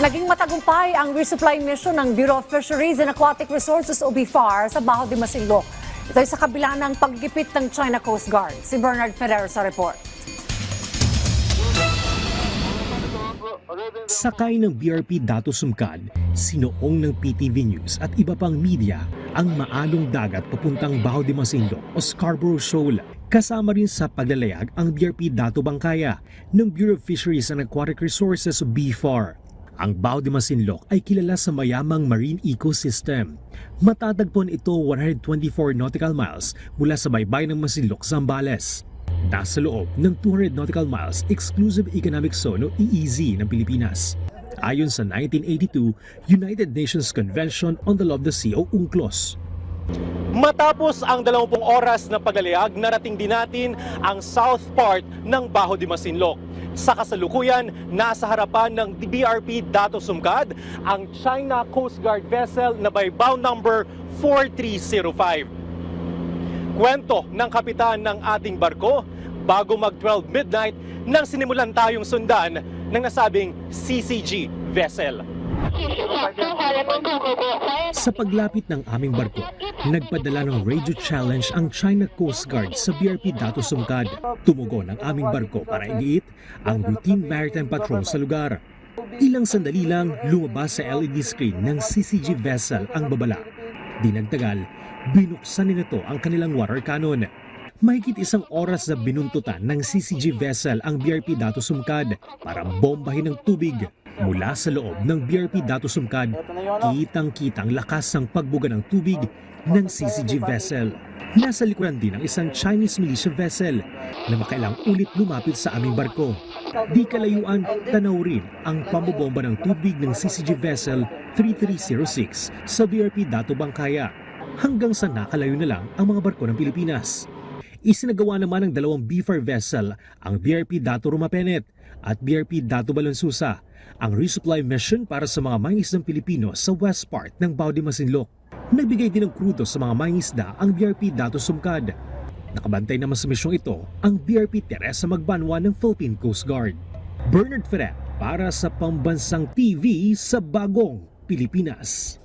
Naging matagumpay ang resupply mission ng Bureau of Fisheries and Aquatic Resources o BFAR sa Baho de Masinloc. Ito ay sa kabila ng paggigipit ng China Coast Guard. Si Bernard Ferrer sa report. Sakay ng BRP Dato Sumcad, sinuong ng PTV News at iba pang media ang maalong dagat papuntang Baho de Masinloc o Scarborough Shoal. Kasama rin sa paglalayag ang BRP Dato Bangkaya ng Bureau of Fisheries and Aquatic Resources o BFAR. Ang Baho de Masinloc ay kilala sa mayamang marine ecosystem. Matatagpuan ito 124 nautical miles mula sa baybayin ng Masinloc, Zambales. Nasa loob ng 200 nautical miles Exclusive Economic Zone o EEZ ng Pilipinas. Ayon sa 1982 United Nations Convention on the Law of the Sea o UNCLOS. Matapos ang 20 oras na paglalayag, narating din natin ang south part ng Baho de Masinloc. Sa kasalukuyan, nasa harapan ng BRP Dato Sumcad ang China Coast Guard vessel na by bound number 4305. Kwento ng kapitan ng ating barko, bago mag-12 midnight nang sinimulan tayong sundan ng nasabing CCG vessel. Sa paglapit ng aming barko, nagpadala ng radio challenge ang China Coast Guard sa BRP Dato Sumcad. Tumugon ang aming barko para igiit ang routine maritime patrol sa lugar. Ilang sandali lang lumabas sa LED screen ng CCG vessel ang babala. Di nagtagal, binuksan nito ang kanilang water cannon. Mahigit isang oras na binuntutan ng CCG vessel ang BRP Dato Sumcad para bombahin ng tubig. Mula sa loob ng BRP Dato Sumcad, kitang-kitang lakas ng pagbuga ng tubig ng CCG vessel. Nasa likuran din ang isang Chinese militia vessel na makailang ulit lumapit sa aming barko. Di kalayuan, tanaw rin ang pambobomba ng tubig ng CCG vessel 3306 sa BRP Dato Bangkaya. Hanggang sa nakalayo na lang ang mga barko ng Pilipinas. Isinagawa naman ng dalawang BFAR vessel, ang BRP Dato Rumapenet at BRP Dato Balansusa, ang resupply mission para sa mga mangingisdang Pilipino sa west part ng Baho de Masinloc. Nagbigay din ng krudo sa mga mangingisda ang BRP Dato Sumcad. Nakabantay naman sa misyong ito ang BRP Teresa Magbanwa ng Philippine Coast Guard. Bernard Ferrer para sa Pambansang TV sa Bagong Pilipinas.